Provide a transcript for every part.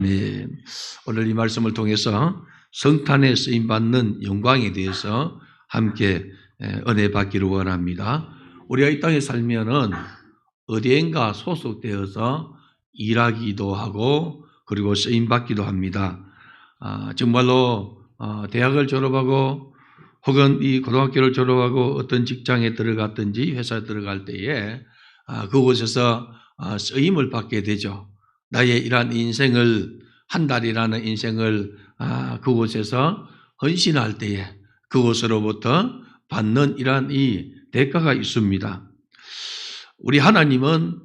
네, 오늘 이 말씀을 통해서 성탄에 쓰임받는 영광에 대해서 함께 은혜 받기를 원합니다. 우리가 이 땅에 살면은 어디엔가 소속되어서 일하기도 하고 그리고 쓰임받기도 합니다. 정말로 대학을 졸업하고 혹은 이 고등학교를 졸업하고 어떤 직장에 들어갔든지 회사에 들어갈 때에 그곳에서 쓰임을 받게 되죠. 나의 이러한 인생을 한 달이라는 인생을 그곳에서 헌신할 때에 그곳으로부터 받는 이러한 이 대가가 있습니다. 우리 하나님은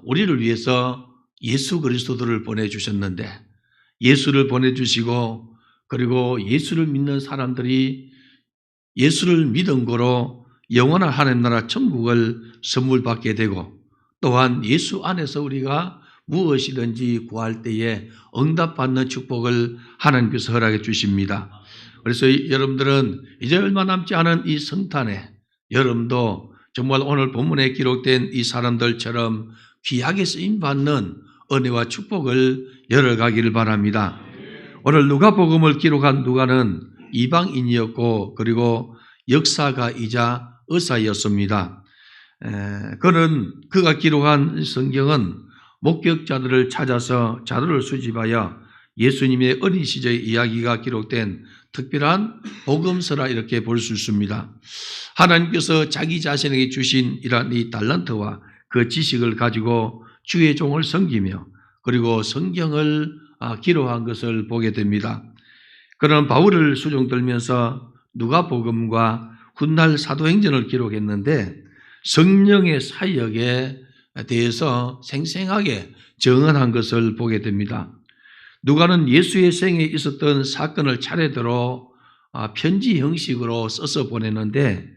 우리를 위해서 예수 그리스도를 보내주셨는데 예수를 보내주시고 그리고 예수를 믿는 사람들이 예수를 믿은 거로 영원한 하나님 나라 천국을 선물 받게 되고 또한 예수 안에서 우리가 무엇이든지 구할 때에 응답받는 축복을 하나님께서 허락해 주십니다. 그래서 여러분들은 이제 얼마 남지 않은 이 성탄에 여러분도 정말 오늘 본문에 기록된 이 사람들처럼 귀하게 쓰임받는 은혜와 축복을 열어가기를 바랍니다. 오늘 누가복음을 기록한 누가는 이방인이었고 그리고 역사가이자 의사였습니다. 그가 기록한 성경은 목격자들을 찾아서 자료를 수집하여 예수님의 어린 시절의 이야기가 기록된 특별한 복음서라 이렇게 볼 수 있습니다. 하나님께서 자기 자신에게 주신 이러한 이 달란트와 그 지식을 가지고 주의 종을 섬기며 그리고 성경을 기록한 것을 보게 됩니다. 그런 바울을 수종 들면서 누가복음과 훗날 사도행전을 기록했는데 성령의 사역에 대해서 생생하게 정언한 것을 보게 됩니다. 누가는 예수의 생에 있었던 사건을 차례대로 편지 형식으로 써서 보내는데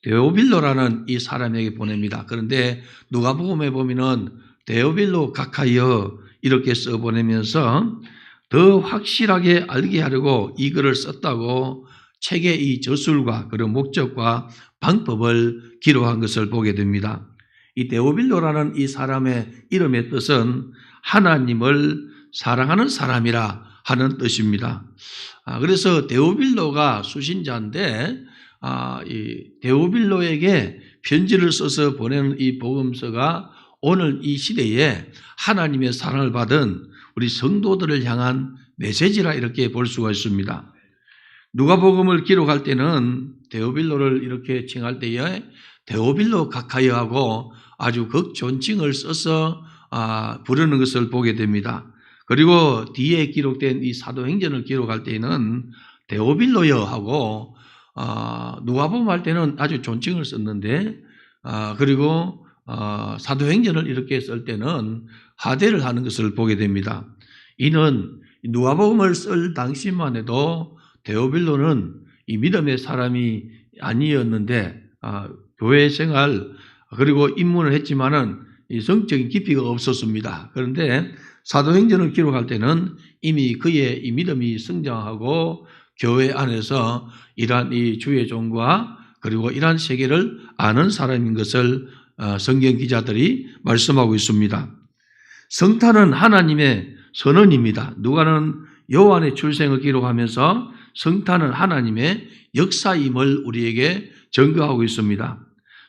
데오빌로라는 이 사람에게 보냅니다. 그런데 누가복음에 보면은 데오빌로 각하여 이렇게 써 보내면서 더 확실하게 알게 하려고 이 글을 썼다고 책의 이 저술과 그런 목적과 방법을 기록한 것을 보게 됩니다. 이 데오빌로라는 이 사람의 이름의 뜻은 하나님을 사랑하는 사람이라 하는 뜻입니다. 그래서 데오빌로가 수신자인데 이 데오빌로에게 편지를 써서 보내는 이 복음서가 오늘 이 시대에 하나님의 사랑을 받은 우리 성도들을 향한 메시지라 이렇게 볼 수가 있습니다. 누가복음을 기록할 때는 데오빌로를 이렇게 칭할 때에 데오빌로 각하여 하고 아주 극존칭을 써서 부르는 것을 보게 됩니다. 그리고 뒤에 기록된 이 사도행전을 기록할 때는 데오빌로여 하고 누가복음 할 때는 아주 존칭을 썼는데 그리고 사도행전을 이렇게 쓸 때는 하대를 하는 것을 보게 됩니다. 이는 누가복음을 쓸 당시만 해도 데오빌로는 이 믿음의 사람이 아니었는데 교회 생활 그리고 입문을 했지만은 이 성적인 깊이가 없었습니다. 그런데 사도행전을 기록할 때는 이미 그의 이 믿음이 성장하고 교회 안에서 이러한 이 주의 종과 그리고 이러한 세계를 아는 사람인 것을 성경 기자들이 말씀하고 있습니다. 성탄은 하나님의 선언입니다. 누가는 요한의 출생을 기록하면서 성탄은 하나님의 역사임을 우리에게 증거하고 있습니다.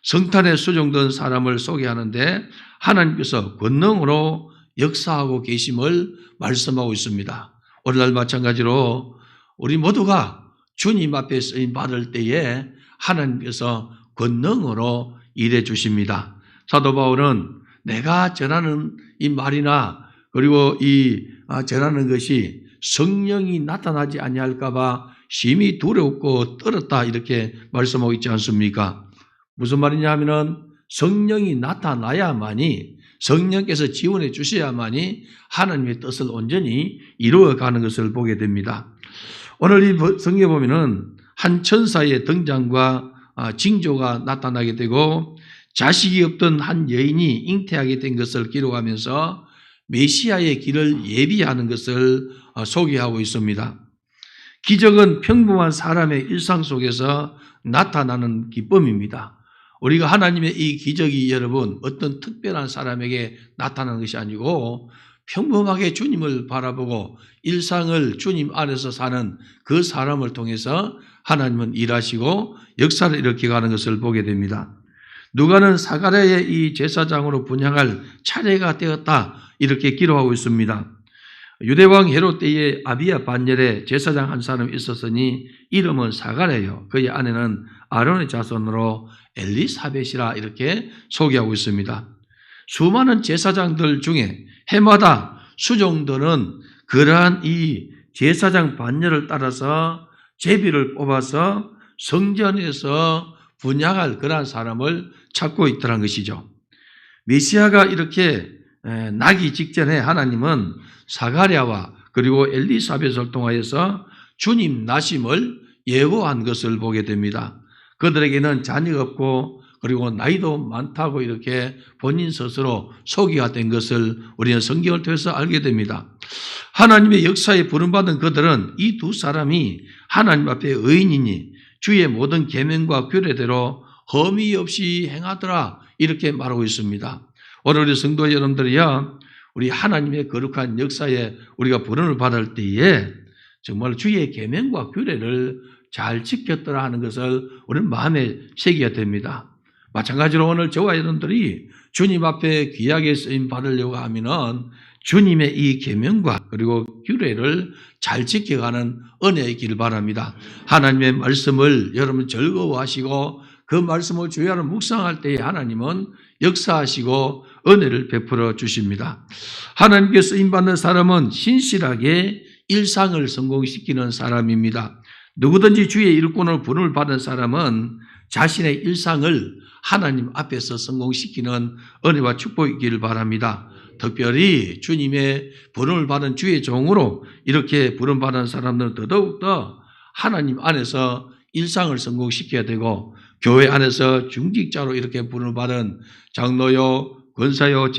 성탄에 수종된 사람을 소개하는데 하나님께서 권능으로 역사하고 계심을 말씀하고 있습니다. 오늘날 마찬가지로 우리 모두가 주님 앞에 쓰임 받을 때에 하나님께서 권능으로 일해 주십니다. 사도 바울은 내가 전하는 이 말이나 그리고 이 전하는 것이 성령이 나타나지 아니할까 봐 심히 두렵고 떨었다 이렇게 말씀하고 있지 않습니까? 무슨 말이냐 하면은 성령이 나타나야만이 성령께서 지원해 주셔야만이 하나님의 뜻을 온전히 이루어가는 것을 보게 됩니다. 오늘 이 성경에 보면은 한 천사의 등장과 징조가 나타나게 되고 자식이 없던 한 여인이 잉태하게 된 것을 기록하면서 메시아의 길을 예비하는 것을 소개하고 있습니다. 기적은 평범한 사람의 일상 속에서 나타나는 기쁨입니다. 우리가 하나님의 이 기적이 여러분 어떤 특별한 사람에게 나타나는 것이 아니고 평범하게 주님을 바라보고 일상을 주님 안에서 사는 그 사람을 통해서 하나님은 일하시고 역사를 일으켜가는 것을 보게 됩니다. 누가는 사가랴의 이 제사장으로 분향할 차례가 되었다 이렇게 기록하고 있습니다. 유대왕 헤롯 때에 아비야 반열에 제사장 한 사람이 있었으니 이름은 사가랴요. 그의 아내는 아론의 자손으로 엘리사벳이라 이렇게 소개하고 있습니다. 수많은 제사장들 중에 해마다 수종들은 그러한 이 제사장 반열을 따라서 제비를 뽑아서 성전에서 분향할 그러한 사람을 찾고 있더란 것이죠. 메시아가 이렇게 나기 직전에 하나님은 사가랴와 그리고 엘리사벳을 통하여서 주님 나심을 예고한 것을 보게 됩니다. 그들에게는 자녀가 없고 그리고 나이도 많다고 이렇게 본인 스스로 소개가 된 것을 우리는 성경을 통해서 알게 됩니다. 하나님의 역사에 부름받은 그들은 이 두 사람이 하나님 앞에 의인이니 주의 모든 계명과 규례대로 흠이 없이 행하더라 이렇게 말하고 있습니다. 오늘 우리 성도 여러분들이요, 우리 하나님의 거룩한 역사에 우리가 부름을 받을 때에 정말 주의 계명과 규례를 잘 지켰더라 하는 것을 우리는 마음에 새겨야 됩니다. 마찬가지로 오늘 저와 여러분들이 주님 앞에 귀하게 쓰임 받으려고 하면은 주님의 이 계명과 그리고 규례를 잘 지켜가는 은혜의 길 바랍니다. 하나님의 말씀을 여러분 즐거워하시고 그 말씀을 주야로 묵상할 때에 하나님은 역사하시고 은혜를 베풀어 주십니다. 하나님께 쓰임받는 사람은 신실하게 일상을 성공시키는 사람입니다. 누구든지 주의 일꾼을 부름을 받은 사람은 자신의 일상을 하나님 앞에서 성공시키는 은혜와 축복이기를 바랍니다. 특별히 주님의 부름을 받은 주의 종으로 이렇게 부름받은 사람들은 더더욱더 하나님 안에서 일상을 성공시켜야 되고 교회 안에서 중직자로 이렇게 부름을 받은 장로요, 권사요,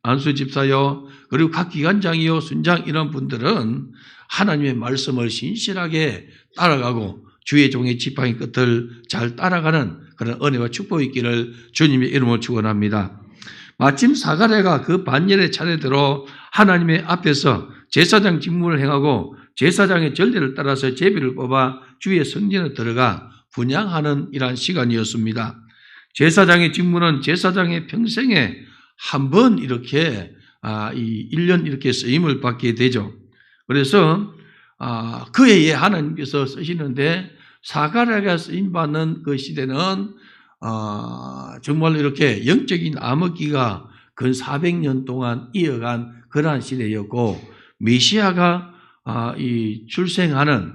안수 집사요, 그리고 각 기관장이요, 순장 이런 분들은 하나님의 말씀을 신실하게 따라가고 주의 종의 지팡이 끝을 잘 따라가는 그런 은혜와 축복이 있기를 주님의 이름으로 축원합니다. 마침 사가랴가 그 반열의 차례대로 하나님의 앞에서 제사장 직무를 행하고 제사장의 전례를 따라서 제비를 뽑아 주의 성전에 들어가 분향하는 이러한 시간이었습니다. 제사장의 직무는 제사장의 평생에 한 번 이렇게 1년 이렇게 쓰임을 받게 되죠. 그래서 그 해에 하나님께서 쓰시는데 사가랴가 쓰임받는 그 시대는 정말 이렇게 영적인 암흑기가 근 400년 동안 이어간 그러한 시대였고 메시아가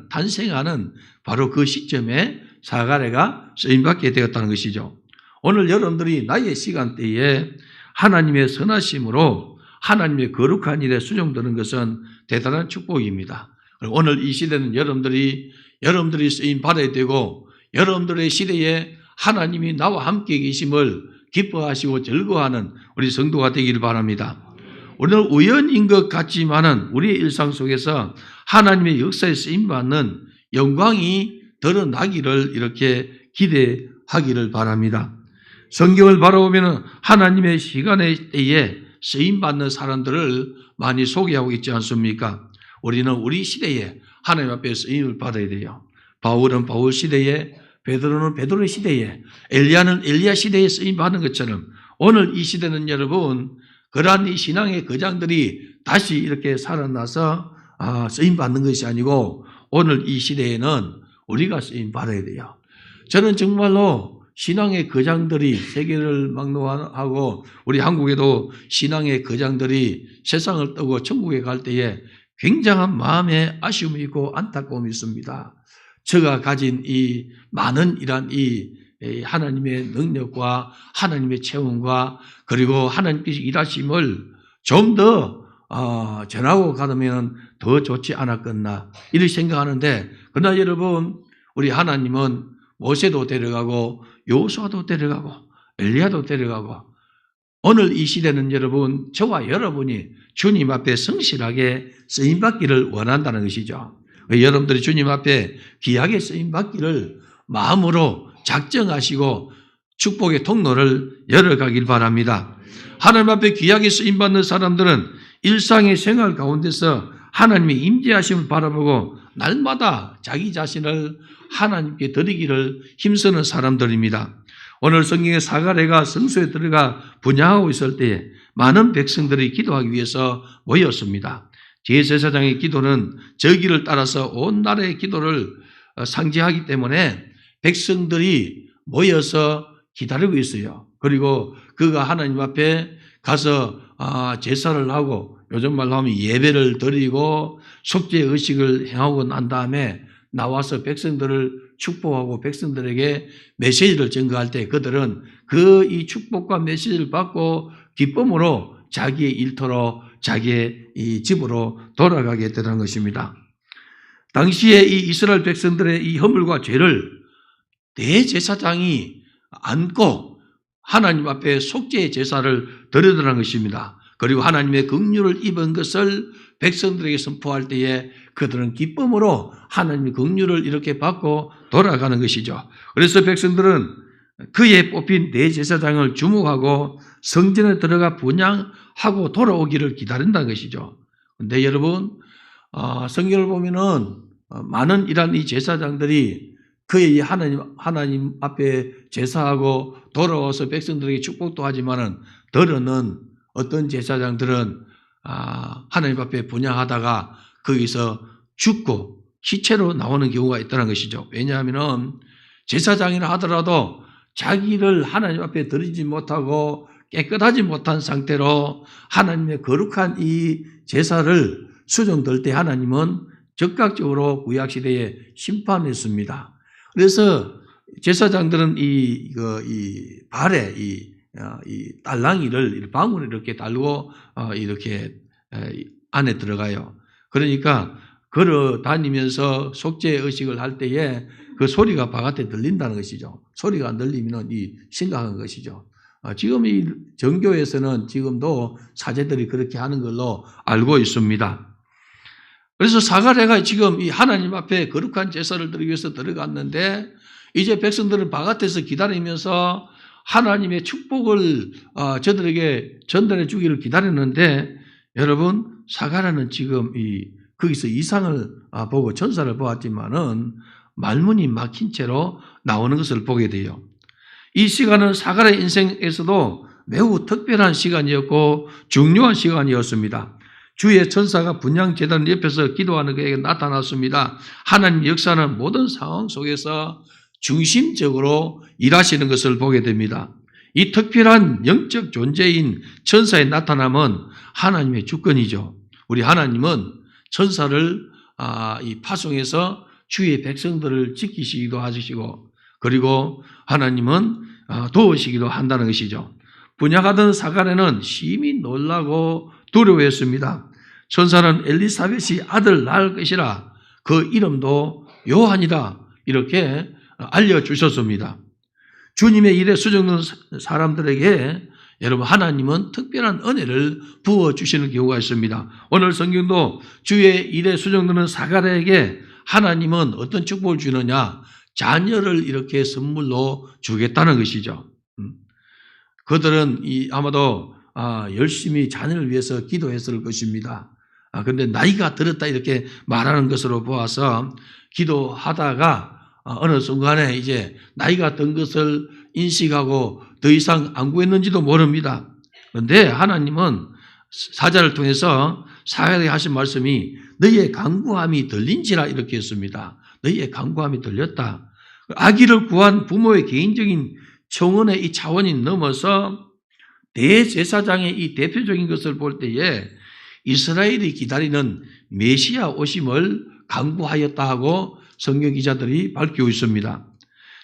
탄생하는 바로 그 시점에 사가랴가 쓰임받게 되었다는 것이죠. 오늘 여러분들이 나의 시간대에 하나님의 선하심으로 하나님의 거룩한 일에 수종되는 것은 대단한 축복입니다. 오늘 이 시대는 여러분들이 쓰임 받아야 되고 여러분들의 시대에 하나님이 나와 함께 계심을 기뻐하시고 즐거워하는 우리 성도가 되기를 바랍니다. 오늘 우연인 것 같지만은 우리의 일상 속에서 하나님의 역사에 쓰임받는 영광이 드러나기를 이렇게 기대하기를 바랍니다. 성경을 바라보면 하나님의 시간의 때에 쓰임받는 사람들을 많이 소개하고 있지 않습니까? 우리는 우리 시대에 하나님 앞에 쓰임을 받아야 돼요. 바울은 바울 시대에, 베드로는 베드로 시대에, 엘리야는 엘리야 시대에 쓰임받는 것처럼 오늘 이 시대는 여러분 그러한 이 신앙의 거장들이 다시 이렇게 살아나서 쓰임받는 것이 아니고 오늘 이 시대에는 우리가 쓰임받아야 돼요. 저는 정말로 신앙의 거장들이 세계를 막론하고 우리 한국에도 신앙의 거장들이 세상을 떠고 천국에 갈 때에 굉장한 마음의 아쉬움이 있고 안타까움이 있습니다. 저가 가진 이 많은 이 하나님의 능력과 하나님의 체험과 그리고 하나님께서 일하심을 좀 더 전하고 가면 더 좋지 않았겠나 이렇게 생각하는데 그러나 여러분 우리 하나님은 모세도 데려가고 요수아도 데려가고 엘리야도 데려가고 오늘 이 시대는 여러분 저와 여러분이 주님 앞에 성실하게 쓰임받기를 원한다는 것이죠. 여러분들이 주님 앞에 귀하게 쓰임받기를 마음으로 작정하시고 축복의 통로를 열어가길 바랍니다. 하나님 앞에 귀하게 쓰임받는 사람들은 일상의 생활 가운데서 하나님의 임재하심을 바라보고 날마다 자기 자신을 하나님께 드리기를 힘쓰는 사람들입니다. 오늘 성경의 사가랴가 성소에 들어가 분향하고 있을 때에 많은 백성들이 기도하기 위해서 모였습니다. 제사장의 기도는 저기를 따라서 온 나라의 기도를 상징하기 때문에 백성들이 모여서 기다리고 있어요. 그리고 그가 하나님 앞에 가서 제사를 하고 요즘 말로 하면 예배를 드리고 속죄 의식을 행하고 난 다음에 나와서 백성들을 축복하고 백성들에게 메시지를 전가할 때 그들은 이 축복과 메시지를 받고 기쁨으로 자기의 일터로 자기의 이 집으로 돌아가게 되는 것입니다. 당시에 이 이스라엘 백성들의 이 허물과 죄를 대제사장이 안고 하나님 앞에 속죄의 제사를 드리더라는 것입니다. 그리고 하나님의 긍휼을 입은 것을 백성들에게 선포할 때에 그들은 기쁨으로 하나님의 긍휼을 이렇게 받고 돌아가는 것이죠. 그래서 백성들은 그의 뽑힌 대제사장을 주목하고 성전에 들어가 분향하고 돌아오기를 기다린다는 것이죠. 그런데 여러분, 성경을 보면은 많은 이런 이 제사장들이 그의 하나님 앞에 제사하고 돌아와서 백성들에게 축복도 하지만은 더러는 어떤 제사장들은 하나님 앞에 분향하다가 거기서 죽고 시체로 나오는 경우가 있다는 것이죠. 왜냐하면은 제사장이라 하더라도 자기를 하나님 앞에 드리지 못하고 깨끗하지 못한 상태로 하나님의 거룩한 이 제사를 수정될 때 하나님은 즉각적으로 구약시대에 심판했습니다. 그래서 제사장들은 이 발에 이 딸랑이를 방울을 이렇게 달고 이렇게 안에 들어가요. 그러니까 걸어 다니면서 속죄 의식을 할 때에 그 소리가 바깥에 들린다는 것이죠. 소리가 안 들리면 이 심각한 것이죠. 지금 이 정교에서는 지금도 사제들이 그렇게 하는 걸로 알고 있습니다. 그래서 사가랴가 지금 이 하나님 앞에 거룩한 제사를 드리기 위해서 들어갔는데 이제 백성들은 바깥에서 기다리면서 하나님의 축복을 저들에게 전달해 주기를 기다렸는데 여러분 사가랴는 지금 거기서 이상을 보고 천사를 보았지만은 말문이 막힌 채로 나오는 것을 보게 돼요. 이 시간은 사가랴 인생에서도 매우 특별한 시간이었고 중요한 시간이었습니다. 주의 천사가 분향 제단 옆에서 기도하는 그에게 나타났습니다. 하나님 역사는 모든 상황 속에서 중심적으로 일하시는 것을 보게 됩니다. 이 특별한 영적 존재인 천사의 나타남은 하나님의 주권이죠. 우리 하나님은 천사를 파송해서 주의 백성들을 지키시기도 하시고 그리고 하나님은 도우시기도 한다는 것이죠. 분향하던 사가랴는 심히 놀라고 두려워했습니다. 천사는 엘리사벳이 아들 낳을 것이라 그 이름도 요한이라 이렇게 알려주셨습니다. 주님의 일에 수정된 사람들에게 여러분 하나님은 특별한 은혜를 부어주시는 경우가 있습니다. 오늘 성경도 주의 일에 수정되는 사가랴에게 하나님은 어떤 축복을 주느냐? 자녀를 이렇게 선물로 주겠다는 것이죠. 그들은 아마도 열심히 자녀를 위해서 기도했을 것입니다. 그런데 나이가 들었다 이렇게 말하는 것으로 보아서 기도하다가 어느 순간에 이제 나이가 든 것을 인식하고 더 이상 안 구했는지도 모릅니다. 그런데 하나님은 사자를 통해서 사가랴에게 하신 말씀이 너희의 간구함이 들린지라 이렇게 했습니다. 너희의 간구함이 들렸다. 아기를 구한 부모의 개인적인 청원의 이 차원이 넘어서 대제사장의 이 대표적인 것을 볼 때에 이스라엘이 기다리는 메시아 오심을 간구하였다 하고 성경 기자들이 밝히고 있습니다.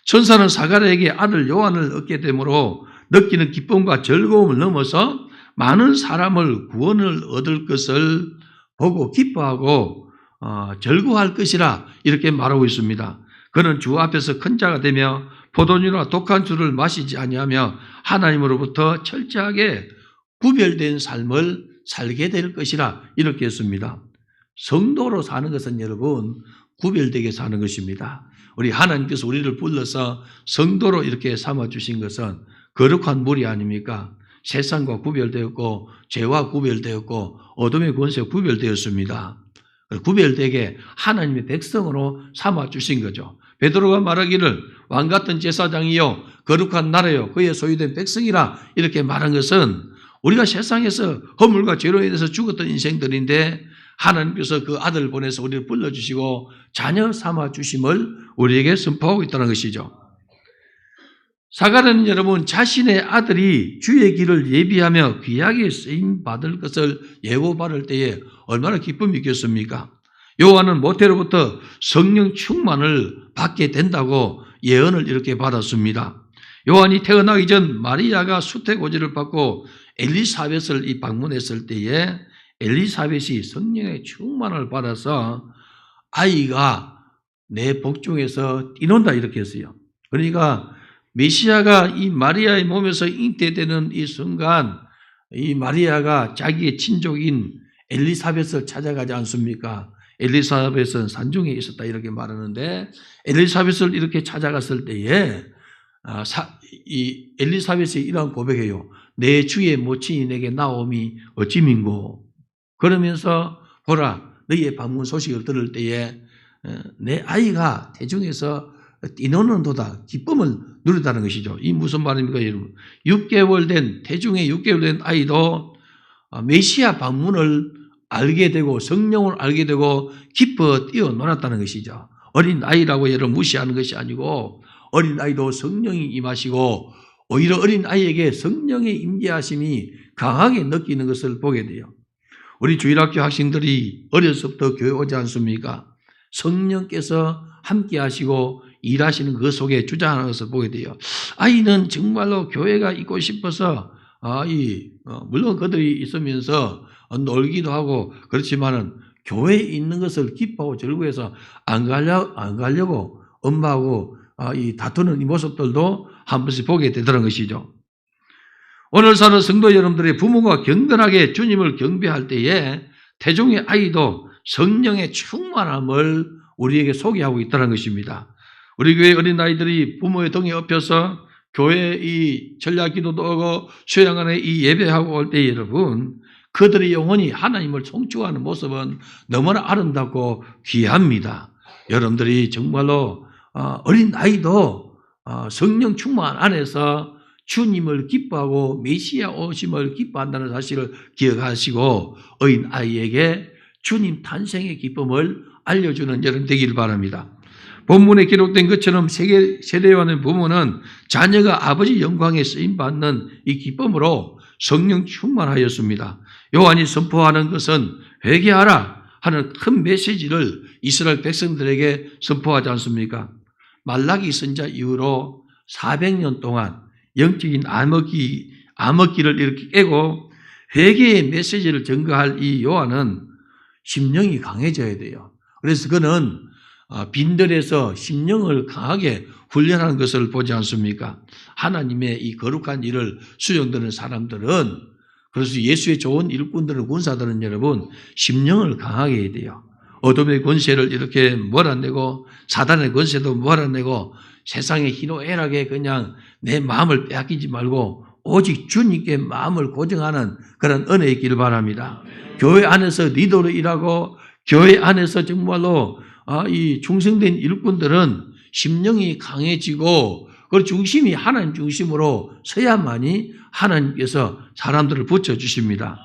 천사는 사가랴에게 아들 요한을 얻게 되므로 느끼는 기쁨과 즐거움을 넘어서 많은 사람을 구원을 얻을 것을 보고 기뻐하고 즐거워할 것이라 이렇게 말하고 있습니다. 그는 주 앞에서 큰 자가 되며 포도주나 독한 술을 마시지 아니하며 하나님으로부터 철저하게 구별된 삶을 살게 될 것이라 이렇게 했습니다. 성도로 사는 것은 여러분 구별되게 사는 것입니다. 우리 하나님께서 우리를 불러서 성도로 이렇게 삼아주신 것은 거룩한 무리 아닙니까? 세상과 구별되었고 죄와 구별되었고 어둠의 권세와 구별되었습니다. 구별되게 하나님의 백성으로 삼아주신 거죠. 베드로가 말하기를 왕같은 제사장이요 거룩한 나라요 그의 소유된 백성이라 이렇게 말한 것은 우리가 세상에서 허물과 죄로 인해서 죽었던 인생들인데 하나님께서 그 아들을 보내서 우리를 불러주시고 자녀 삼아주심을 우리에게 선포하고 있다는 것이죠. 사가랴는 여러분 자신의 아들이 주의 길을 예비하며 귀하게 쓰임받을 것을 예고받을 때에 얼마나 기쁨이 있겠습니까? 요한은 모태로부터 성령 충만을 받게 된다고 예언을 이렇게 받았습니다. 요한이 태어나기 전 마리아가 수태고지를 받고 엘리사벳을 방문했을 때에 엘리사벳이 성령의 충만을 받아서 아이가 내 복중에서 뛰논다 이렇게 했어요. 그러니까 메시아가 이 마리아의 몸에서 잉태되는 이 순간 이 마리아가 자기의 친족인 엘리사벳을 찾아가지 않습니까? 엘리사벳은 산중에 있었다 이렇게 말하는데 엘리사벳을 이렇게 찾아갔을 때에 이 엘리사벳이 이런 고백해요. 내 주의 모친이 내게 나옴이 어찌 민고. 그러면서 보라 너희의 방문 소식을 들을 때에 내 아이가 태중에서 뛰노는도다 기쁨을 누린다는 것이죠. 이 무슨 말입니까 여러분? 6개월 된 태중에 6개월 된 아이도 메시아 방문을 알게 되고 성령을 알게 되고 기뻐 뛰어놀았다는 것이죠. 어린 아이라고 얘를 무시하는 것이 아니고 어린 아이도 성령이 임하시고 오히려 어린 아이에게 성령의 임재하심이 강하게 느끼는 것을 보게 돼요. 우리 주일학교 학생들이 어려서부터 교회 오지 않습니까? 성령께서 함께 하시고 일하시는 그 속에 주장하는 것을 보게 돼요. 아이는 정말로 교회가 있고 싶어서 물론 그들이 있으면서 놀기도 하고 그렇지만은 교회에 있는 것을 기뻐하고 즐거워해서 안 가려고 엄마하고 다투는 이 모습들도 한 번씩 보게 되더라는 것이죠. 오늘 사는 성도 여러분들의 부모가 경건하게 주님을 경배할 때에 태중의 아이도 성령의 충만함을 우리에게 소개하고 있다는 것입니다. 우리 교회 어린아이들이 부모의 등에 업혀서 교회 이 전략 기도도 하고 수양안에 이 예배하고 올 때 여러분 그들의 영혼이 하나님을 송축하는 모습은 너무나 아름답고 귀합니다. 여러분들이 정말로 어린아이도 성령 충만 안에서 주님을 기뻐하고 메시아 오심을 기뻐한다는 사실을 기억하시고 어린아이에게 주님 탄생의 기쁨을 알려주는 여러분 되기를 바랍니다. 본문에 기록된 것처럼 세례요한의 부모는 자녀가 아버지 영광에 쓰임받는 이 기쁨으로 성령 충만하였습니다. 요한이 선포하는 것은 회개하라 하는 큰 메시지를 이스라엘 백성들에게 선포하지 않습니까? 말라기 선자 이후로 400년 동안 영적인 암흑기를 이렇게 깨고 회개의 메시지를 전가할 이 요한은 심령이 강해져야 돼요. 그래서 그는 빈들에서 심령을 강하게 훈련하는 것을 보지 않습니까? 하나님의 이 거룩한 일을 수행되는 사람들은 그래서 예수의 좋은 일꾼들은 군사들은 여러분 심령을 강하게 해야 돼요. 어둠의 권세를 이렇게 몰아내고 사단의 권세도 몰아내고 세상의 희노애락에 그냥 내 마음을 빼앗기지 말고 오직 주님께 마음을 고정하는 그런 은혜가 있기를 바랍니다. 교회 안에서 리더로 일하고 교회 안에서 정말로 이 충성된 일꾼들은 심령이 강해지고 그 중심이 하나님 중심으로 서야만이 하나님께서 사람들을 붙여주십니다.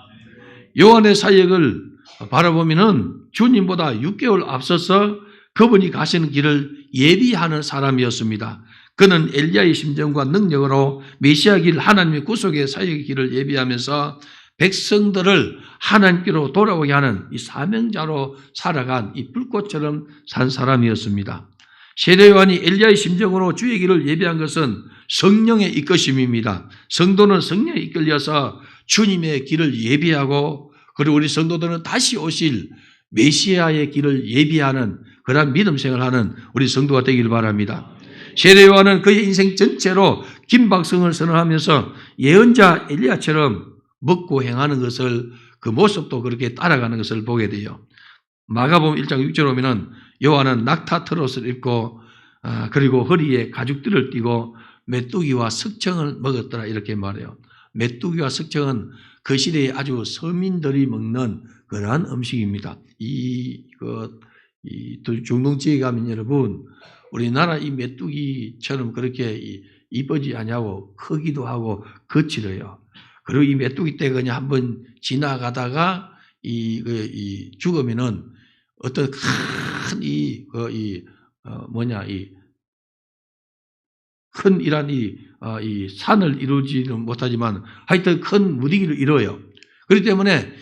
요한의 사역을 바라보면은 주님보다 6개월 앞서서 그분이 가시는 길을 예비하는 사람이었습니다. 그는 엘리야의 심정과 능력으로 메시아 길 하나님의 구속의 사역의 길을 예비하면서 백성들을 하나님께로 돌아오게 하는 이 사명자로 살아간 이 불꽃처럼 산 사람이었습니다. 세례요한이 엘리야의 심정으로 주의 길을 예비한 것은 성령의 이끄심입니다. 성도는 성령에 이끌려서 주님의 길을 예비하고 그리고 우리 성도들은 다시 오실 메시아의 길을 예비하는 그런 믿음 생활하는 우리 성도가 되길 바랍니다. 세례요한은 그의 인생 전체로 김박성을 선언하면서 예언자 엘리야처럼 먹고 행하는 것을 그 모습도 그렇게 따라가는 것을 보게 돼요. 마가복음 1장 6절 보면은 요한은 낙타 트롯을 입고 그리고 허리에 가죽들을 띠고 메뚜기와 석청을 먹었더라 이렇게 말해요. 메뚜기와 석청은 그 시대에 아주 서민들이 먹는 그러한 음식입니다. 이 중동 지역에 가면 여러분, 우리나라 이 메뚜기처럼 그렇게 이쁘지 않냐고 크기도 하고 거칠어요. 그리고 이 메뚜기 떼가 그냥 한번 지나가다가 죽으면은 어떤 큰 큰 이 산을 이루지는 못하지만 하여튼 큰 무더기를 이뤄요. 그렇기 때문에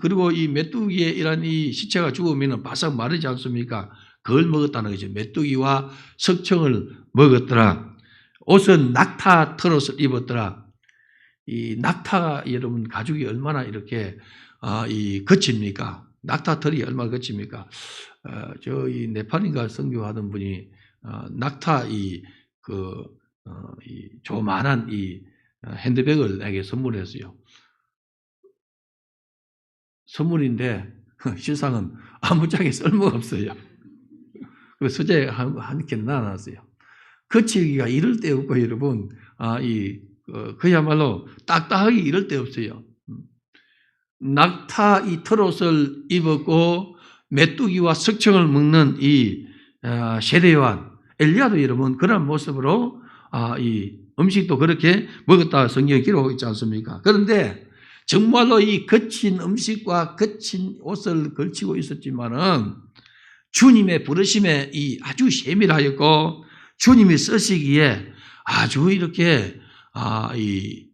그리고 이 메뚜기의 이런 이 시체가 죽으면 바싹 마르지 않습니까? 그걸 먹었다는 거죠. 메뚜기와 석청을 먹었더라. 옷은 낙타 털옷을 입었더라. 이 낙타 여러분 가죽이 얼마나 이렇게 거칩니까? 낙타 털이 얼마나 거칩니까? 저희 네팔인가 선교하던 분이 낙타 조만한 이 핸드백을 내게 선물했어요. 선물인데 실상은 아무짝에 쓸모가 없어요. 그래서 수제 한 캔 나눠놨어요. 거치기가 이럴 데 없고 여러분, 그야말로 딱딱하기 이럴 데 없어요. 낙타 이 털옷을 입었고 메뚜기와 석청을 먹는 이 세례요한 엘리야도 여러분 그런 모습으로 이 음식도 그렇게 먹었다 성경에 기록하고 있지 않습니까? 그런데 정말로 이 거친 음식과 거친 옷을 걸치고 있었지만은 주님의 부르심에 아주 세밀하였고 주님이 쓰시기에 아주 이렇게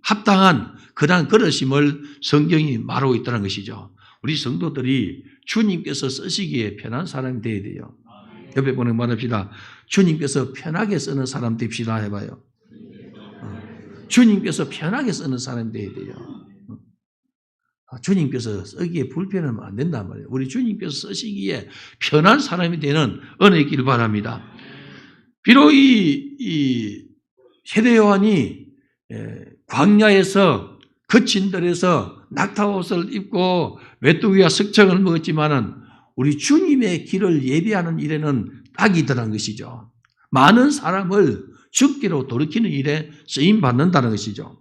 합당한 그러한 그릇임을 성경이 말하고 있다는 것이죠. 우리 성도들이 주님께서 쓰시기에 편한 사람이 되어야 돼요. 옆에 보는 말합시다. 주님께서 편하게 쓰는 사람 됩시다 해봐요. 주님께서 편하게 쓰는 사람이 되어야 돼요. 주님께서 쓰기에 불편하면 안 된단 말이에요. 우리 주님께서 쓰시기에 편한 사람이 되는 은혜 있기를 바랍니다. 비록 이 세례 요한이 광야에서 거친 들에서 낙타옷을 입고 메뚜기와 석청을 먹었지만은 우리 주님의 길을 예비하는 일에는 딱이더란 것이죠. 많은 사람을 죽기로 돌이키는 일에 쓰임 받는다는 것이죠.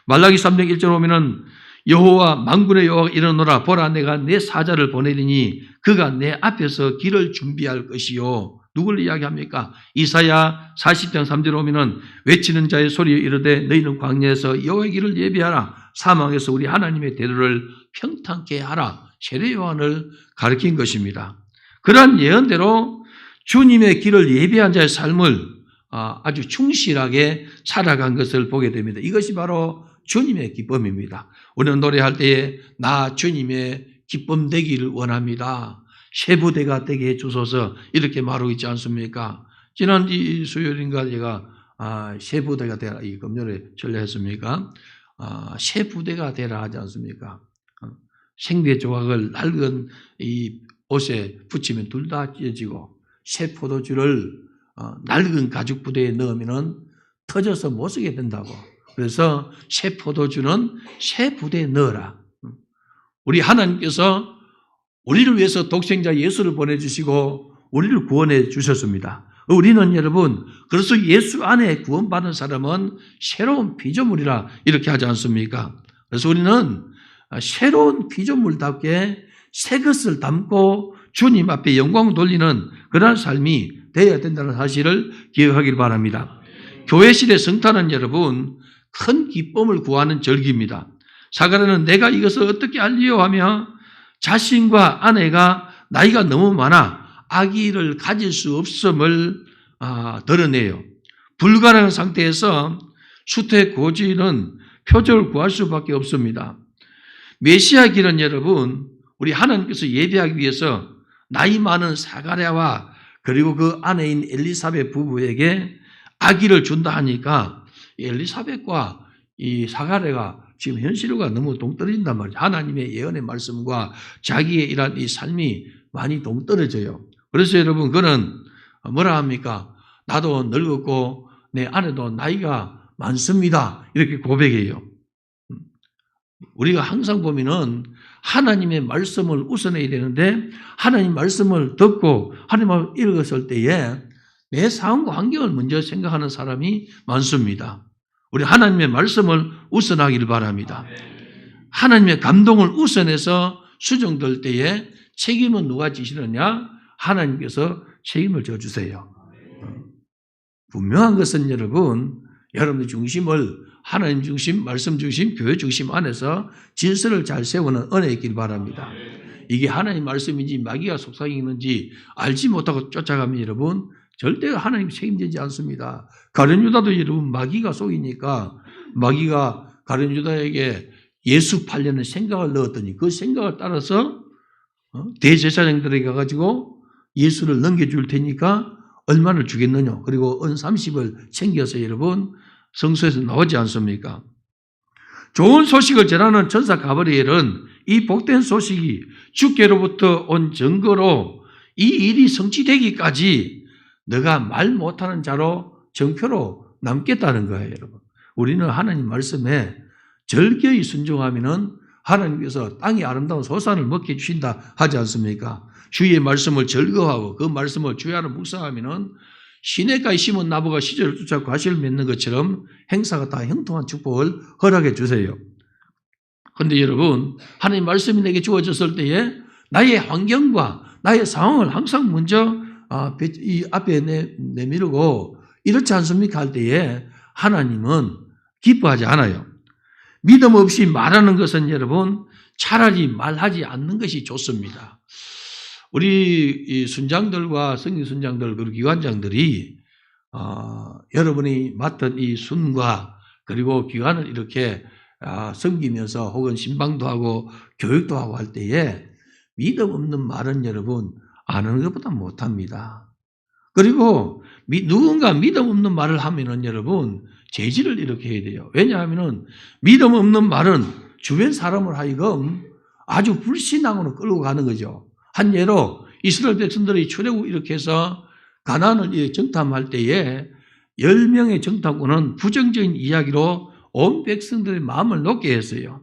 말라기 3장 1절 보면은 여호와 만군의 여호와가 이르노라 보라 내가 내 사자를 보내리니 그가 내 앞에서 길을 준비할 것이요. 누굴 이야기합니까? 이사야 40장 3절 오면은 외치는 자의 소리에 이르되 너희는 광야에서 여호와의 길을 예비하라 사망에서 우리 하나님의 대로를 평탄케 하라. 세례 요한을 가리킨 것입니다. 그러한 예언대로 주님의 길을 예비한 자의 삶을 아주 충실하게 살아간 것을 보게 됩니다. 이것이 바로 주님의 기쁨입니다. 우리는 노래할 때에 나 주님의 기쁨 되기를 원합니다. 셰부대가 되게 해주소서 이렇게 말하고 있지 않습니까? 지난 이 수요일인가 제가 셰부대가 되라 이 금요일에 전례했습니까? 셰부대가 되라 하지 않습니까? 생대 조각을 낡은 이 옷에 붙이면 둘 다 찢어지고 새 포도주를 낡은 가죽 부대에 넣으면 터져서 못 쓰게 된다고. 그래서 새 포도주는 새 부대에 넣어라. 우리 하나님께서 우리를 위해서 독생자 예수를 보내주시고 우리를 구원해 주셨습니다. 우리는 여러분 그래서 예수 안에 구원받은 사람은 새로운 피조물이라 이렇게 하지 않습니까? 그래서 우리는 새로운 피조물답게 새 것을 담고 주님 앞에 영광 돌리는 그런 삶이 되어야 된다는 사실을 기억하길 바랍니다. 교회 시대 성탄은 여러분 큰 기쁨을 구하는 절기입니다. 사가랴는 내가 이것을 어떻게 알리요 하며 자신과 아내가 나이가 너무 많아 아기를 가질 수 없음을 드러내요. 불가능한 상태에서 수태 고지는 표적을 구할 수밖에 없습니다. 메시아 길은 여러분 우리 하나님께서 예배하기 위해서 나이 많은 사가랴와 그리고 그 아내인 엘리사벳 부부에게 아기를 준다 하니까 엘리사벳과 이 사가랴가 지금 현실과 너무 동떨어진단 말이죠. 하나님의 예언의 말씀과 자기의 이런 이 삶이 많이 동떨어져요. 그래서 여러분 그는 뭐라 합니까? 나도 늙었고 내 아내도 나이가 많습니다. 이렇게 고백해요. 우리가 항상 보면은 하나님의 말씀을 우선해야 되는데 하나님 말씀을 듣고 하나님을 읽었을 때에 내 상황과 환경을 먼저 생각하는 사람이 많습니다. 우리 하나님의 말씀을 우선하기를 바랍니다. 하나님의 감동을 우선해서 수정될 때에 책임은 누가 지시느냐? 하나님께서 책임을 져주세요. 분명한 것은 여러분의 중심을 하나님 중심, 말씀 중심, 교회 중심 안에서 질서를 잘 세우는 은혜가 있길 바랍니다. 이게 하나님 말씀인지 마귀가 속삭이는지 알지 못하고 쫓아가면 여러분 절대 하나님 책임지지 않습니다. 가룟 유다도 여러분 마귀가 속이니까 마귀가 가룟 유다에게 예수 팔려는 생각을 넣었더니 그 생각을 따라서 대제사장들에게 가가지고 예수를 넘겨줄 테니까 얼마를 주겠느냐. 그리고 은 30을 챙겨서 여러분 성소에서 나오지 않습니까? 좋은 소식을 전하는 전사 가브리엘은 이 복된 소식이 주께로부터 온 증거로 이 일이 성취되기까지 너가 말 못하는 자로 정표로 남겠다는 거예요, 여러분. 우리는 하나님 말씀에 절개히 순종하면은 하나님께서 땅의 아름다운 소산을 먹게 주신다 하지 않습니까? 주의 말씀을 절거하고 그 말씀을 주야로 묵상하면은 시냇가에 심은 나무가 시절을 쫓아 과실을 맺는 것처럼 행사가 다 형통한 축복을 허락해 주세요. 그런데 여러분, 하나님 말씀이 내게 주어졌을 때에 나의 환경과 나의 상황을 항상 먼저 이 앞에 내미르고 이렇지 않습니까? 할 때에 하나님은 기뻐하지 않아요. 믿음 없이 말하는 것은 여러분 차라리 말하지 않는 것이 좋습니다. 우리 이 순장들과 성인 순장들 그리고 기관장들이 여러분이 맡은 이 순과 그리고 기관을 이렇게 섬기면서 혹은 신방도 하고 교육도 하고 할 때에 믿음 없는 말은 여러분 아는 것보다 못합니다. 그리고 누군가 믿음 없는 말을 하면은 여러분 제지를 이렇게 해야 돼요. 왜냐하면은 믿음 없는 말은 주변 사람을 하여금 아주 불신앙으로 끌고 가는 거죠. 한 예로 이스라엘 백성들이 출애굽 이렇게 해서 가나안을 정탐할 때에 10명의 정탐꾼은 부정적인 이야기로 온 백성들의 마음을 놓게 했어요.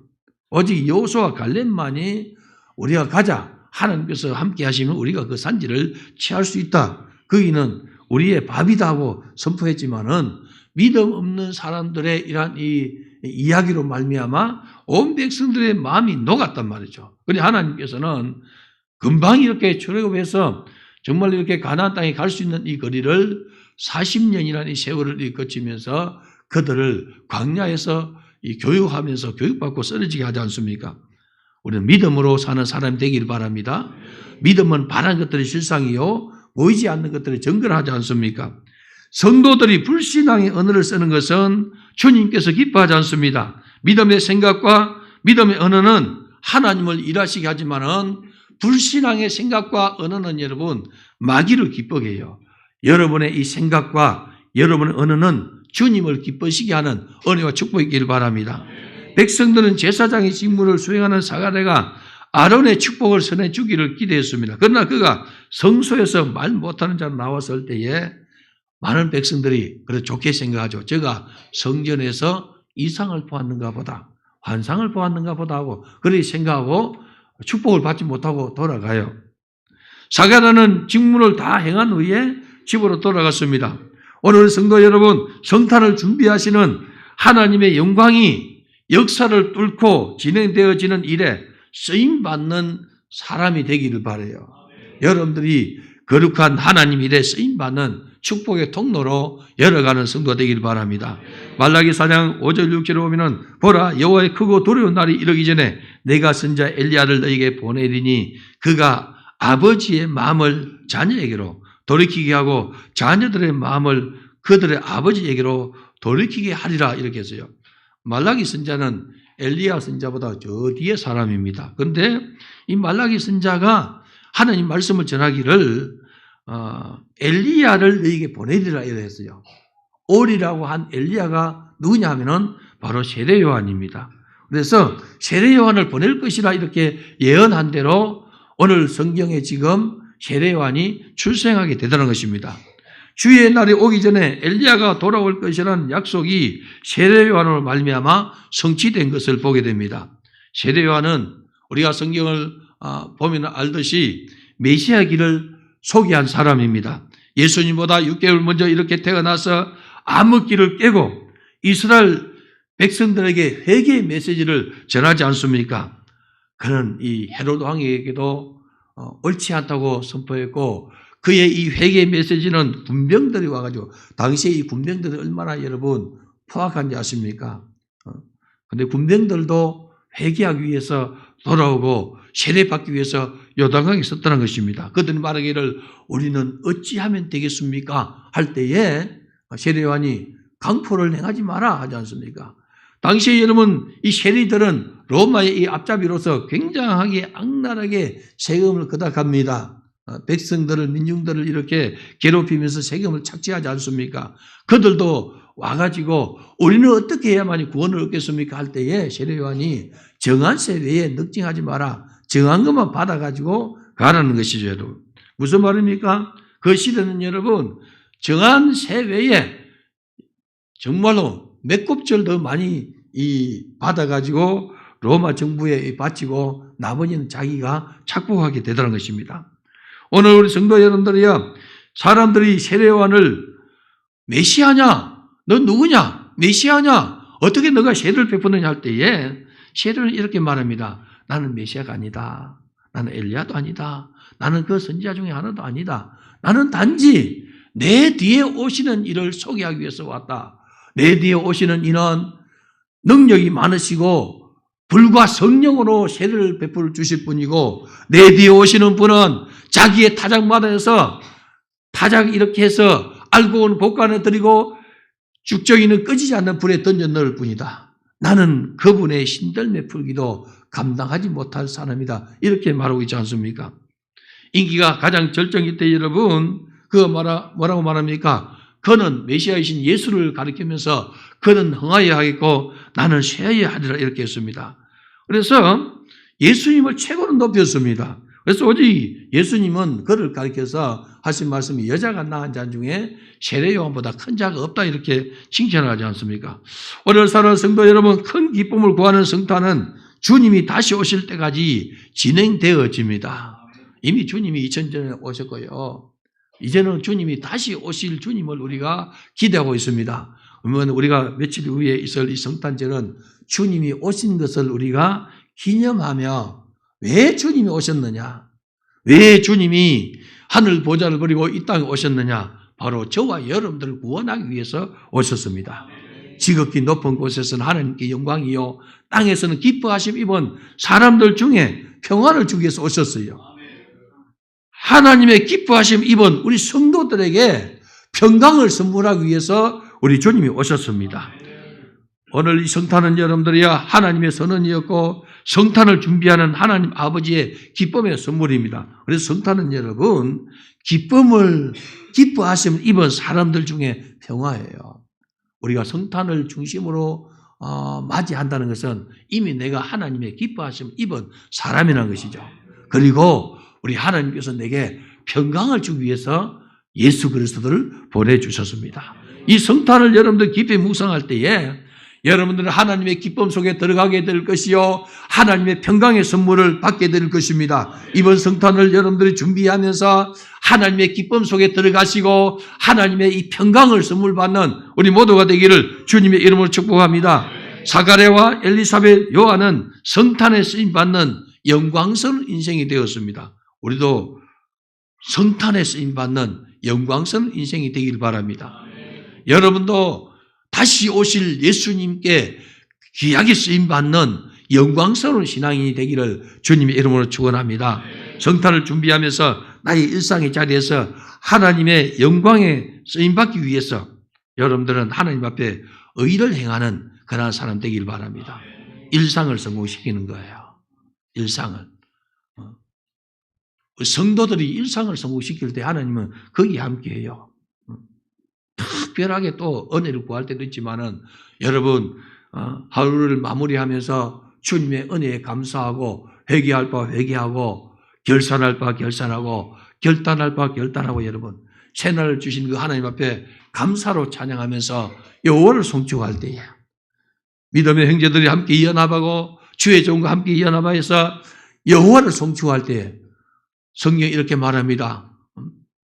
오직 여호수아와 갈렙만이 우리가 가자. 하나님께서 함께 하시면 우리가 그 산지를 취할 수 있다. 거기는 우리의 밥이다 하고 선포했지만은 믿음 없는 사람들의 이러한 이 이야기로 말미암아 온 백성들의 마음이 녹았단 말이죠. 그런데 하나님께서는 금방 이렇게 출애굽해서 정말 이렇게 가나안 땅에 갈 수 있는 이 거리를 40년이라는 이 세월을 거치면서 그들을 광야에서 교육하면서 교육받고 쓰러지게 하지 않습니까? 우리는 믿음으로 사는 사람이 되기를 바랍니다. 믿음은 바란 것들이 실상이요 보이지 않는 것들이 증거를 하지 않습니까? 성도들이 불신앙의 언어를 쓰는 것은 주님께서 기뻐하지 않습니다. 믿음의 생각과 믿음의 언어는 하나님을 일하시게 하지만은 불신앙의 생각과 언어는 여러분 마귀를 기쁘게 해요. 여러분의 이 생각과 여러분의 언어는 주님을 기쁘시게 하는 은혜와 축복이 있기를 바랍니다. 백성들은 제사장의 직무를 수행하는 사가랴가 아론의 축복을 전해주기를 기대했습니다. 그러나 그가 성소에서 말 못하는 자로 나왔을 때에 많은 백성들이 그래 좋게 생각하죠. 제가 성전에서 이상을 보았는가 보다, 환상을 보았는가 보다 하고 그렇게 생각하고 축복을 받지 못하고 돌아가요. 사가랴는 직무를 다 행한 후에 집으로 돌아갔습니다. 오늘 성도 여러분, 성탄을 준비하시는 하나님의 영광이 역사를 뚫고 진행되어지는 일에 쓰임받는 사람이 되기를 바라요. 여러분들이 거룩한 하나님 일에 쓰임받는 축복의 통로로 열어가는 성도가 되기를 바랍니다. 말라기 4장 5절 6절에 보면은 보라 여호와의 크고 두려운 날이 이르기 전에 내가 선자 엘리야를 너에게 보내리니 그가 아버지의 마음을 자녀에게로 돌이키게 하고 자녀들의 마음을 그들의 아버지에게로 돌이키게 하리라 이렇게 했어요. 말라기 선자는 엘리야 선자보다 저 뒤에 사람입니다. 그런데 이 말라기 선자가 하나님 말씀을 전하기를 엘리야를 너에게 보내리라 이랬어요. 올이라고 한 엘리야가 누구냐 하면은 바로 세례 요한입니다. 그래서 세례 요한을 보낼 것이라 이렇게 예언한 대로 오늘 성경에 지금 세례 요한이 출생하게 되다는 것입니다. 주의 날이 오기 전에 엘리야가 돌아올 것이라는 약속이 세례 요한으로 말미암아 성취된 것을 보게 됩니다. 세례 요한은 우리가 성경을 보면 알듯이 메시아 길을 소개한 사람입니다. 예수님보다 6개월 먼저 이렇게 태어나서 암흑기를 깨고 이스라엘 백성들에게 회개의 메시지를 전하지 않습니까? 그는 이 헤로드 왕에게도 옳지 않다고 선포했고, 그의 이 회개의 메시지는 군병들이 와가지고, 당시에 이 군병들이 얼마나 여러분 포악한지 아십니까? 근데 군병들도 회개하기 위해서 돌아오고 세례받기 위해서 요단강에 섰다는 것입니다. 그들이 말하기를 우리는 어찌하면 되겠습니까? 할 때에 세례요한이 강포를 행하지 마라 하지 않습니까? 당시에 여러분 이 세리들은 로마의 이 앞잡이로서 굉장하게 악랄하게 세금을 걷어갑니다. 백성들을 민중들을 이렇게 괴롭히면서 세금을 착취하지 않습니까? 그들도 와가지고 우리는 어떻게 해야만 구원을 얻겠습니까? 할 때에 세례요한이 정한세 외에 넉징하지 마라. 정한 것만 받아가지고 가라는 것이죠, 여러분. 무슨 말입니까? 그 시대는 여러분 정한세 외에 정말로 몇 곱절 더 많이 받아가지고 로마 정부에 바치고 나머지는 자기가 착복하게 되더라는 것입니다. 오늘 우리 성도 여러분들이요, 사람들이 세례요한을 메시아냐? 너 누구냐? 메시아냐? 어떻게 너가 세례를 베푸느냐 할 때에 세례는 이렇게 말합니다. 나는 메시아가 아니다. 나는 엘리야도 아니다. 나는 그 선지자 중에 하나도 아니다. 나는 단지 내 뒤에 오시는 이를 소개하기 위해서 왔다. 내 뒤에 오시는 이는 능력이 많으시고 불과 성령으로 세례를 베풀어 주실 분이고, 내 뒤에 오시는 분은 자기의 타작마다에서 타작 이렇게 해서 알고 온 복간에 드리고 죽정이는 꺼지지 않는 불에 던져 넣을 뿐이다. 나는 그분의 신들매 풀기도 감당하지 못할 사람이다. 이렇게 말하고 있지 않습니까? 인기가 가장 절정일 때 여러분 뭐라고 말합니까? 그는 메시아이신 예수를 가리키면서 그는 흥하여야 하겠고 나는 쇠하여야 하리라 이렇게 했습니다. 그래서 예수님을 최고로 높였습니다. 그래서 오직 예수님은 그를 가리켜서 하신 말씀이 여자가 낳은 자 중에 세례요한보다 큰 자가 없다 이렇게 칭찬하지 않습니까? 오늘 사는 성도 여러분, 큰 기쁨을 구하는 성탄은 주님이 다시 오실 때까지 진행되어집니다. 이미 주님이 2000전에 오셨고요. 이제는 주님이 다시 오실 주님을 우리가 기대하고 있습니다. 그러면 우리가 며칠 후에 있을 이 성탄절은 주님이 오신 것을 우리가 기념하며 왜 주님이 오셨느냐? 왜 주님이 하늘 보좌를 버리고 이 땅에 오셨느냐? 바로 저와 여러분들을 구원하기 위해서 오셨습니다. 지극히 높은 곳에서는 하나님께 영광이요 땅에서는 기뻐하심 입은 사람들 중에 평안을 주기 위해서 오셨어요. 하나님의 기뻐하심 입은 우리 성도들에게 평강을 선물하기 위해서 우리 주님이 오셨습니다. 오늘 이 성탄은 여러분들이야 하나님의 선언이었고 성탄을 준비하는 하나님 아버지의 기쁨의 선물입니다. 그래서 성탄은 여러분 기뻐하심 입은 사람들 중에 평화예요. 우리가 성탄을 중심으로 맞이한다는 것은 이미 내가 하나님의 기뻐하심 입은 사람이라는 것이죠. 그리고 우리 하나님께서 내게 평강을 주기 위해서 예수 그리스도를 보내주셨습니다. 이 성탄을 여러분들 깊이 묵상할 때에 여러분들은 하나님의 기쁨 속에 들어가게 될 것이요 하나님의 평강의 선물을 받게 될 것입니다. 이번 성탄을 여러분들이 준비하면서 하나님의 기쁨 속에 들어가시고 하나님의 이 평강을 선물 받는 우리 모두가 되기를 주님의 이름으로 축복합니다. 사가랴와 엘리사벳, 요한은 성탄에 쓰임 받는 영광스러운 인생이 되었습니다. 우리도 성탄에 쓰임 받는 영광스러운 인생이 되길 바랍니다. 여러분도 다시 오실 예수님께 귀하게 쓰임받는 영광스러운 신앙인이 되기를 주님의 이름으로 축원합니다. 성탄을 준비하면서 나의 일상의 자리에서 하나님의 영광에 쓰임받기 위해서 여러분들은 하나님 앞에 의를 행하는 그런 사람 되길 바랍니다. 일상을 성공시키는 거예요. 일상을. 성도들이 일상을 성공시킬 때 하나님은 거기에 함께해요. 특별하게 또 은혜를 구할 때도 있지만은 여러분 하루를 마무리하면서 주님의 은혜에 감사하고 회개할 바 회개하고 결산할 바 결산하고 결단할 바 결단하고 여러분 새날을 주신 그 하나님 앞에 감사로 찬양하면서 여호와를 송축할 때에 믿음의 형제들이 함께 연합하고 주의 종과 함께 연합하여서 여호와를 송축할 때에 성경이 이렇게 말합니다.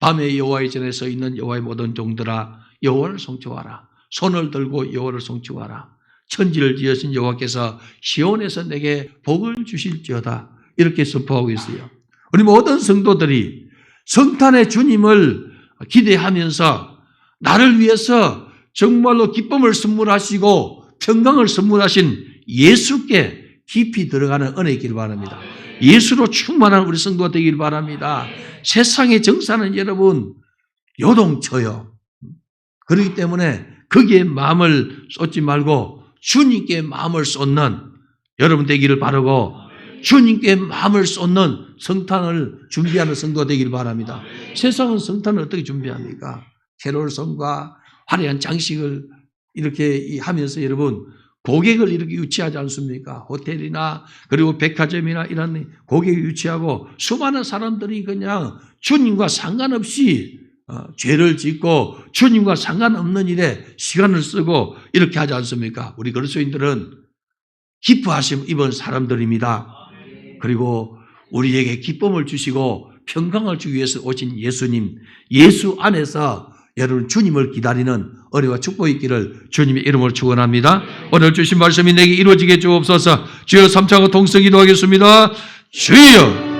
밤에 여호와의 전에 서 있는 여호와의 모든 종들아 여호와를 송축하라. 손을 들고 여호와를 송축하라. 천지를 지으신 여호와께서 시온에서 내게 복을 주실지어다. 이렇게 선포하고 있어요. 우리 모든 성도들이 성탄의 주님을 기대하면서 나를 위해서 정말로 기쁨을 선물하시고 평강을 선물하신 예수께 깊이 들어가는 은혜 있기를 바랍니다. 예수로 충만한 우리 성도가 되길 바랍니다. 세상의 정사는 여러분 요동쳐요. 그렇기 때문에 거기에 마음을 쏟지 말고 주님께 마음을 쏟는 여러분 되기를 바라고 주님께 마음을 쏟는 성탄을 준비하는 성도가 되기를 바랍니다. 세상은 성탄을 어떻게 준비합니까? 캐롤송과 화려한 장식을 이렇게 하면서 여러분 고객을 이렇게 유치하지 않습니까? 호텔이나 그리고 백화점이나 이런 고객을 유치하고 수많은 사람들이 그냥 주님과 상관없이 죄를 짓고 주님과 상관없는 일에 시간을 쓰고 이렇게 하지 않습니까? 우리 그리스도인들은 기뻐하심 입은 사람들입니다. 그리고 우리에게 기쁨을 주시고 평강을 주기 위해서 오신 예수님, 예수 안에서 여러분 주님을 기다리는 은혜와 축복이 있기를 주님의 이름으로 축원합니다. 오늘 주신 말씀이 내게 이루어지게 주옵소서. 주여 3차고 동성 기도하겠습니다. 주여